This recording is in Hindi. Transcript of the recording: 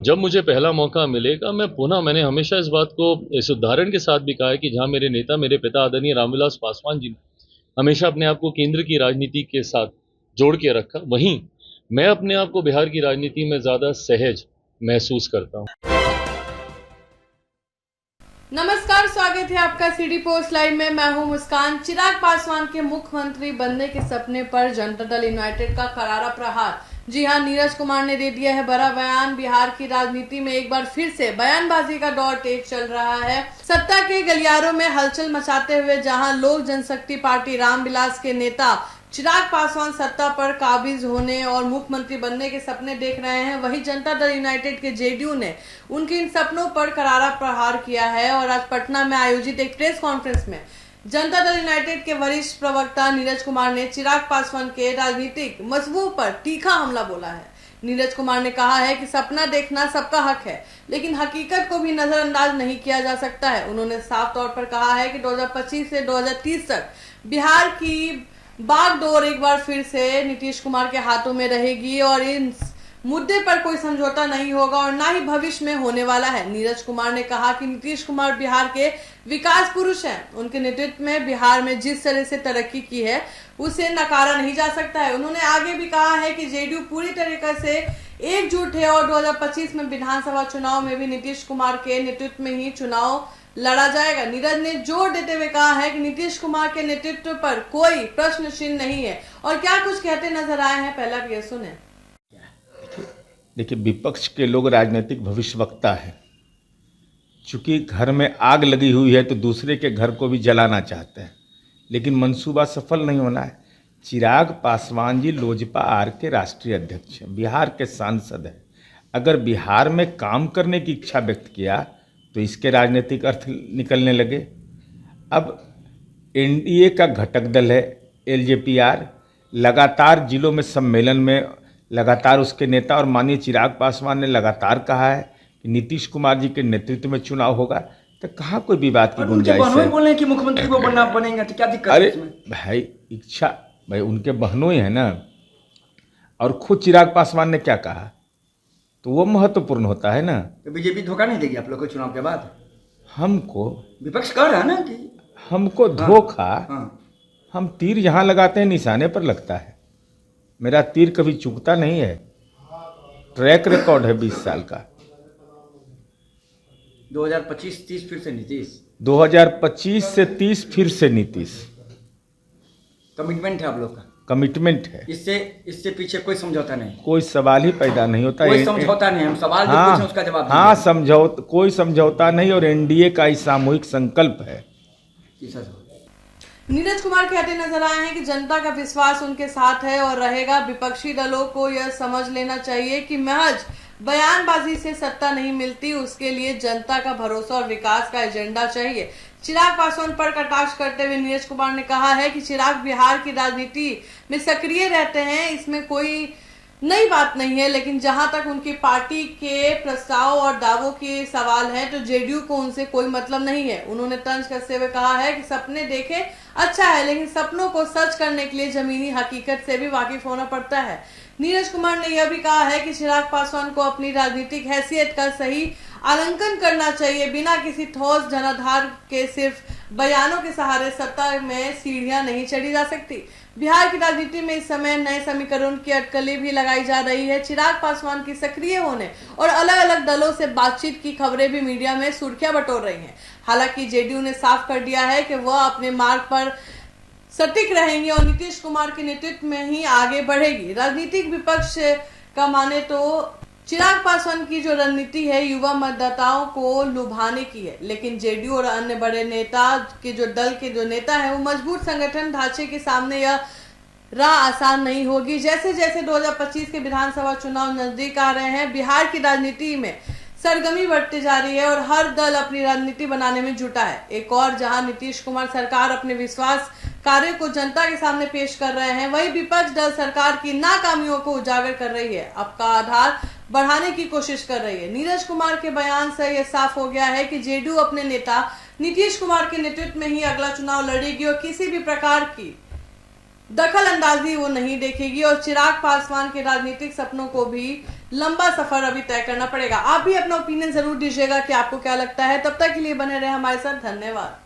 जब मुझे पहला मौका मिलेगा मैंने हमेशा इस बात को इस उदाहरण के साथ भी कहा है कि जहां मेरे नेता मेरे पिता आदरणीय रामविलास पासवान जी ने हमेशा अपने आप को केंद्र की राजनीति के साथ जोड़ के रखा, वहीं मैं अपने आप को बिहार की राजनीति में ज्यादा सहज महसूस करता हूं। नमस्कार, स्वागत है आपका सीडी पोस्ट लाइव में। मैं हूं मुस्कान। चिराग पासवान के मुख्यमंत्री बनने के सपने पर जनता दल यूनाइटेड का करारा प्रहार। जी हां, नीरज कुमार ने दे दिया है बड़ा बयान। बिहार की राजनीति में एक बार फिर से बयानबाजी का दौर तेज चल रहा है। सत्ता के गलियारों में हलचल मचाते हुए जहां लोक जनशक्ति पार्टी रामविलास के नेता चिराग पासवान सत्ता पर काबिज होने और मुख्यमंत्री बनने के सपने देख रहे हैं, वहीं जनता दल यूनाइटेड के जेडीयू ने उनके इन सपनों पर करारा प्रहार किया है। और आज पटना में आयोजित एक प्रेस कॉन्फ्रेंस में जनता दल यूनाइटेड के वरिष्ठ प्रवक्ता नीरज कुमार ने चिराग पासवान के राजनीतिक मंसूबों पर तीखा हमला बोला है। नीरज कुमार ने कहा है कि सपना देखना सबका हक है, लेकिन हकीकत को भी नजरअंदाज नहीं किया जा सकता है। उन्होंने साफ तौर पर कहा है कि 2025 से 2030 तक बिहार की बागडोर एक बार फिर से नीतीश कुमार के हाथों में रहेगी और इन मुद्दे पर कोई समझौता नहीं होगा और ना ही भविष्य में होने वाला है। नीरज कुमार ने कहा कि नीतीश कुमार बिहार के विकास पुरुष हैं। उनके नेतृत्व में बिहार में जिस तरह से तरक्की की है उसे नकारा नहीं जा सकता है। उन्होंने आगे भी कहा है कि जेडीयू पूरी तरीके से एकजुट है और 2025 में विधानसभा चुनाव में भी नीतीश कुमार के नेतृत्व में ही चुनाव लड़ा जाएगा। नीरज ने जोर देते हुए कहा है कि नीतीश कुमार के नेतृत्व पर कोई प्रश्न चिन्ह नहीं है। और क्या कुछ कहते नजर आए हैं, पहला भी ये सुने। देखिए, विपक्ष के लोग राजनीतिक भविष्यवक्ता है। चूंकि घर में आग लगी हुई है तो दूसरे के घर को भी जलाना चाहते हैं, लेकिन मंसूबा सफल नहीं होना है। चिराग पासवान जी लोजपा आर के राष्ट्रीय अध्यक्ष हैं, बिहार के सांसद हैं। अगर बिहार में काम करने की इच्छा व्यक्त किया तो इसके राजनीतिक अर्थ निकलने लगे। अब एनडीए का घटक दल है एलजेपीआर, लगातार जिलों में सम्मेलन में लगातार उसके नेता और माननीय चिराग पासवान ने लगातार कहा है कि नीतीश कुमार जी के नेतृत्व में चुनाव होगा, तो कहाँ कोई विवाद की गुंजाइश है। बोले कि मुख्यमंत्री को बनना बनेगा तो क्या दिक्कत है? अरे भाई, इच्छा भाई उनके बहनों ही है ना। और खुद चिराग पासवान ने क्या कहा तो वो महत्वपूर्ण होता है ना। तो बीजेपी धोखा नहीं देगी आप लोग को चुनाव के बाद? हमको विपक्ष कह रहा है ना कि हमको धोखा। हाँ। हम तीर यहाँ लगाते हैं निशाने पर लगता है। मेरा तीर कभी चूकता नहीं है। ट्रैक रिकॉर्ड है 20 साल का। 2025-30 फिर से नीतीश, 2025 से 30 फिर से नीतीश। कमिटमेंट है आप लोग का? कमिटमेंट है। इससे पीछे कोई समझौता नहीं, कोई सवाल ही पैदा नहीं होता। कोई समझौता नहीं। हम सवाल जो पूछे उसका जवाब दीजिए। हाँ, समझौता, कोई समझौता नहीं। और एनडीए का ही सामूहिक संकल्प है। नीरज कुमार कहते नजर आए हैं कि जनता का विश्वास उनके साथ है और रहेगा। विपक्षी दलों को यह समझ लेना चाहिए कि महज बयानबाजी से सत्ता नहीं मिलती, उसके लिए जनता का भरोसा और विकास का एजेंडा चाहिए। चिराग पासवान पर कटाक्ष करते हुए नीरज कुमार ने कहा है कि चिराग बिहार की राजनीति में सक्रिय रहते हैं, इसमें कोई नई बात नहीं है, लेकिन जहां तक उनकी पार्टी के प्रस्ताव और दावों के सवाल हैं तो जेडीयू को उनसे कोई मतलब नहीं है। उन्होंने तंज कसते हुए कहा है कि सपने देखे अच्छा है, लेकिन सपनों को सच करने के लिए जमीनी हकीकत से भी वाकिफ होना पड़ता है। नीरज कुमार ने यह भी कहा है कि चिराग पासवान को अपनी राजनीतिक हैसियत का सही आलंकन करना चाहिए। बिना किसी ठोस जनाधार के सिर्फ बयानों के सहारे सत्ता में सीढ़ियां नहीं चढ़ी जा सकती। बिहार की राजनीति में इस समय नए समीकरण की अटकलें भी लगाई जा रही है। चिराग पासवान की सक्रिय होने और अलग अलग दलों से बातचीत की खबरें भी मीडिया में सुर्खियां बटोर रही हैं। हालांकि जेडीयू ने साफ कर दिया है कि वह अपने मार्ग पर सटीक रहेंगे और नीतीश कुमार के नेतृत्व में ही आगे बढ़ेगी। राजनीतिक विपक्ष का माने तो चिराग पासवान की जो रणनीति है युवा मतदाताओं को लुभाने की है, लेकिन जेडीयू और अन्य बड़े नेता के जो दल के जो नेता है वो मजबूत संगठन ढांचे के सामने यह राह आसान नहीं होगी। जैसे जैसे 2025 के विधानसभा चुनाव नजदीक आ रहे हैं, बिहार की राजनीति में सरगर्मी बढ़ती जा रही है और हर दल अपनी रणनीति बनाने में जुटा है। एक और जहां नीतीश कुमार सरकार अपने विश्वास कार्य को जनता के सामने पेश कर रहे हैं, वही विपक्ष दल सरकार की नाकामियों को उजागर कर रही है, आपका आधार बढ़ाने की कोशिश कर रही है। नीरज कुमार के बयान से यह साफ हो गया है कि जेडीयू अपने नेता नीतीश कुमार के नेतृत्व में ही अगला चुनाव लड़ेगी और किसी भी प्रकार की दखल अंदाजी वो नहीं देखेगी और चिराग पासवान के राजनीतिक सपनों को भी लंबा सफर अभी तय करना पड़ेगा। आप भी अपना ओपिनियन जरूर दीजिएगा कि आपको क्या लगता है। तब तक के लिए बने रहे हमारे साथ। धन्यवाद।